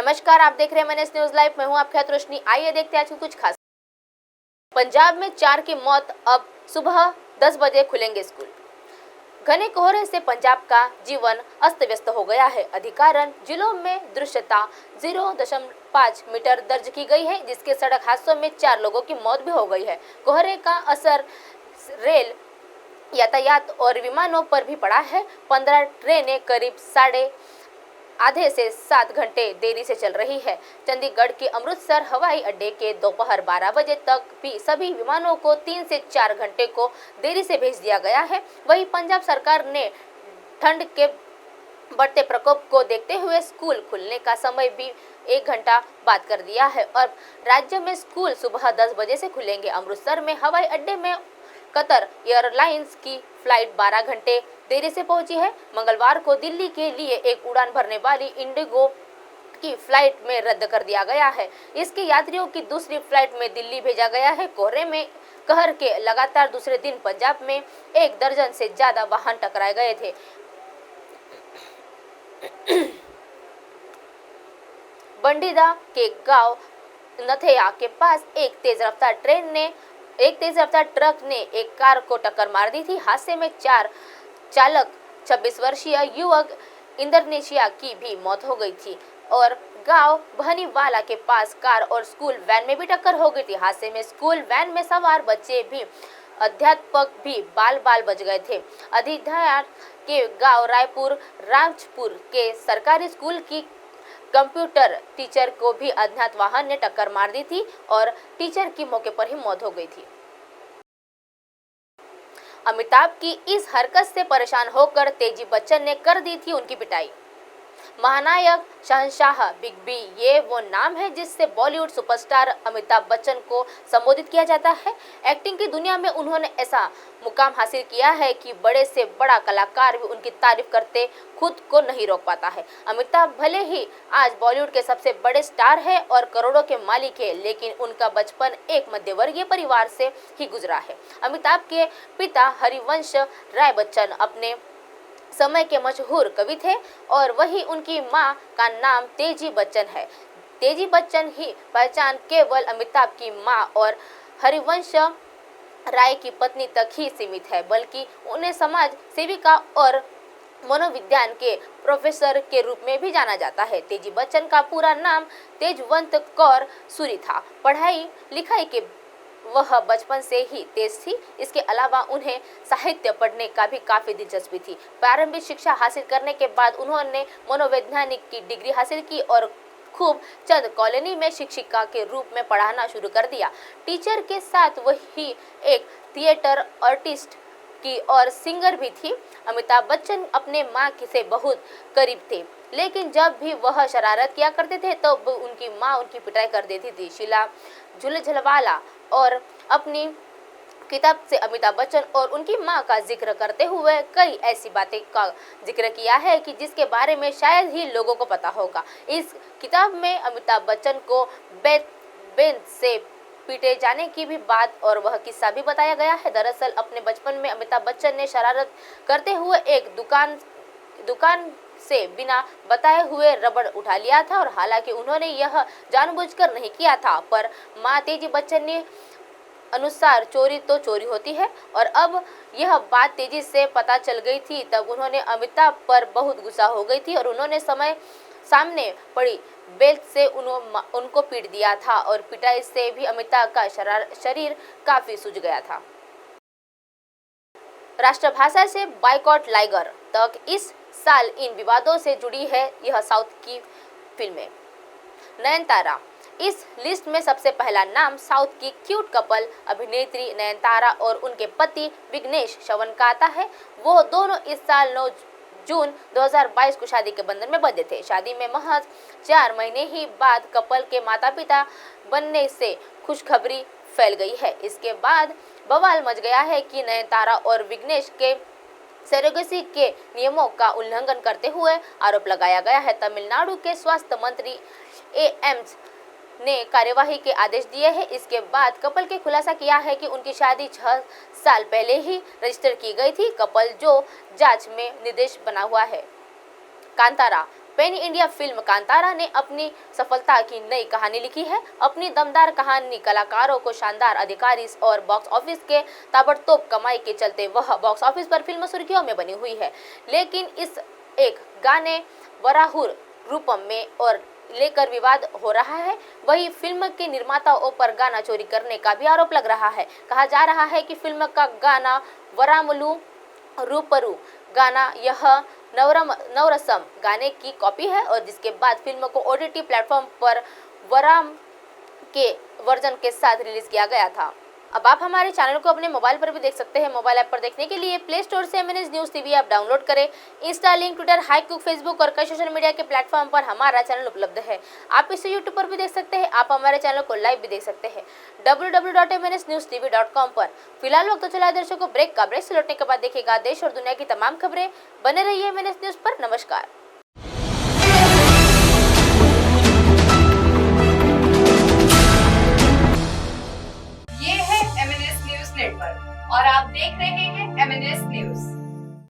नमस्कार, आप देख रहे हैं मैंने न्यूज लाइव। मैं हूं आपके साथ रोशनी। आइए देखते हैं आज की कुछ खास। पंजाब में 4 की मौत, अब सुबह 10 बजे खुलेंगे स्कूल। घने कोहरे से पंजाब का जीवन अस्त व्यस्त हो गया है। अधिकांश जिलों में दृश्यता 0.5 मीटर दर्ज की गई है, जिसके सड़क हादसों में 4 लोगों की मौत भी हो गई है। कोहरे का असर रेल यातायात और विमानों पर भी पड़ा है। 15 ट्रेनें करीब आधे से 7 घंटे देरी से चल रही है। चंडीगढ़ के अमृतसर हवाई अड्डे के दोपहर 12 बजे तक भी सभी विमानों को 3 से 4 घंटे को देरी से भेज दिया गया है। वहीं पंजाब सरकार ने ठंड के बढ़ते प्रकोप को देखते हुए स्कूल खुलने का समय भी 1 घंटा बाद कर दिया है और राज्य में स्कूल सुबह 10 बजे से खुलेंगे। अमृतसर में हवाई अड्डे में कतर एयरलाइंस की फ्लाइट 12 घंटे देरी से पहुंची है। मंगलवार को दिल्ली के लिए एक उड़ान भरने वाली इंडिगो की फ्लाइट में रद्द कर दिया गया है। इसके यात्रियों की दूसरी फ्लाइट में दिल्ली भेजा गया है। कोहरे में कहर के लगातार दूसरे दिन पंजाब में 1 दर्जन से ज्यादा वाहन टकराए गए थे। बंडीदा के गांव नथेया के पास एक तेज रफ्तार ट्रक ने एक कार को टक्कर मार दी थी। हादसे में 4 चालक 26 वर्षीय युवक इंडोनेशिया की भी मौत हो गई थी और गांव बहनीवाला के पास कार और स्कूल वैन में भी टक्कर हो गई थी। हादसे में स्कूल वैन में सवार बच्चे भी अध्यापक भी बाल बच गए थे। अधिधार के गांव रायपुर राजपुर के सरकारी स्कूल की कंप्यूटर टीचर को भी अज्ञात वाहन ने टक्कर मार दी थी और टीचर की मौके पर ही मौत हो गई थी। अमिताभ की इस हरकत से परेशान होकर तेजी बच्चन ने कर दी थी उनकी पिटाई। महानायक, शहंशाह, बिग बी, ये वो नाम है जिससे बॉलीवुड सुपरस्टार अमिताभ बच्चन को संबोधित किया जाता है। एक्टिंग की दुनिया में उन्होंने ऐसा मुकाम हासिल किया है कि बड़े से बड़ा कलाकार भी उनकी तारीफ करते खुद को नहीं रोक पाता है। अमिताभ भले ही आज बॉलीवुड के सबसे बड़े स्टार है और करोड़ों के मालिक है, लेकिन उनका बचपन एक मध्यवर्गीय परिवार से ही गुजरा है। अमिताभ के पिता हरिवंश राय बच्चन अपने समय के मशहूर कवि थे और वही उनकी मां का नाम तेजी बच्चन है। तेजी बच्चन ही पहचान केवल अमिताभ की मां और हरिवंश राय की पत्नी तक ही सीमित है, बल्कि उन्हें समाज सेविका और मनोविज्ञान के प्रोफेसर के रूप में भी जाना जाता है। तेजी बच्चन का पूरा नाम तेजवंत कौर सूरी था। पढ़ाई लिखाई के वह बचपन से ही तेज थी। इसके अलावा उन्हें साहित्य पढ़ने का भी काफी दिलचस्पी थी। प्रारंभिक शिक्षा हासिल करने के बाद उन्होंने मनोवैज्ञानिक की डिग्री हासिल की और खूब चंद कॉलोनी में शिक्षिका के रूप में पढ़ाना शुरू कर दिया। टीचर के साथ वही एक थिएटर आर्टिस्ट की और सिंगर भी थी। अमिताभ बच्चन अपने मां से बहुत करीब थे, लेकिन जब भी वह शरारत किया करते थे तो उनकी मां उनकी पिटाई कर देती थी। शीला झुलझलवाला और अपनी किताब से अमिताभ बच्चन और उनकी मां का जिक्र करते हुए कई ऐसी बातें का जिक्र किया है कि जिसके बारे में शायद ही लोगों को पता होगा। इस किताब में अमिताभ बच्चन को बेंच से पीटे जाने की भी बात और वह किस्सा भी बताया गया है। दरअसल अपने बचपन में अमिताभ बच्चन ने शरारत करते हुए एक दुकान से बिना बताए हुए रबड़ उठा लिया था और हालांकि उन्होंने यह जानबूझकर नहीं किया था, पर मां तेजी बच्चन ने अनुसार चोरी तो चोरी होती है और अब यह बात तेजी से पता चल गई थी। तब उन्होंने अमिताभ पर बहुत गुस्सा हो गई थी और उन्होंने सामने पड़ी बेल्ट से उनको पीट दिया था और पिटाई से भी अमिताभ का शरीर काफी सूज गया था। राष्ट्रभाषा से बाइकॉट लाइगर तक इस साल इन विवादों से जुड़ी है यह साउथ की फिल्में। नयनतारा इस लिस्ट में सबसे पहला नाम साउथ की क्यूट कपल अभिनेत्री नयनतारा और उनके पति विघ्नेश श्रवण का आता है। वो दोनों इस साल 9 जून 2022 को शादी के बंधन में बंधे थे। शादी में महज 4 महीने ही बाद कपल के माता पिता बनने से खुशखबरी फैल गई है। इसके बाद बवाल मच गया है कि नयनतारा और विघ्नेश के सरोगेसी के नियमों का उल्लंघन करते हुए आरोप लगाया गया है। तमिलनाडु के स्वास्थ्य मंत्री एम्स ने कार्यवाही के आदेश दिए हैं। इसके बाद कपल के खुलासा किया है कि उनकी शादी 6 साल पहले ही रजिस्टर की गई थी। कपल जो जांच में निर्देश बना हुआ है। Kantara pan India film Kantara ने अपनी सफलता की नई कहानी लिखी है। अपनी दमदार कहानी, कलाकारों को शानदार अधिकारी और बॉक्स ऑफिस के ताबड़तोड़ कमाई के चलते वह बॉक्स ऑफिस पर फिल्म सुर्खियों में बनी हुई है। लेकिन इस एक गाने वराहुर रूपम में और लेकर विवाद हो रहा है। वही फिल्म के निर्माताओं पर गाना चोरी करने का भी आरोप लग रहा है। कहा जा रहा है कि फिल्म का गाना वरामुलु रूपरू गाना यह नवरसम गाने की कॉपी है और जिसके बाद फिल्म को ओटीटी प्लेटफॉर्म पर वराम के वर्जन के साथ रिलीज किया गया था। अब आप हमारे चैनल को अपने मोबाइल पर भी देख सकते हैं। मोबाइल ऐप पर देखने के लिए प्ले स्टोर से MNS news TV app download करें। इंस्टा, लिंक, ट्विटर, हाईकुक, फेसबुक और कई सोशल मीडिया के प्लेटफॉर्म पर हमारा चैनल उपलब्ध है। आप इसे यूट्यूब पर भी देख सकते हैं। आप हमारे चैनल को लाइव भी देख सकते हैं www.mnsnewstv.com पर। फिलहाल वक्त तो चला दर्शकों ब्रेक का। ब्रेक से लौटने के बाद देखिएगा देश और दुनिया की तमाम खबरें। बने रहिए MNS न्यूज़ पर। नमस्कार।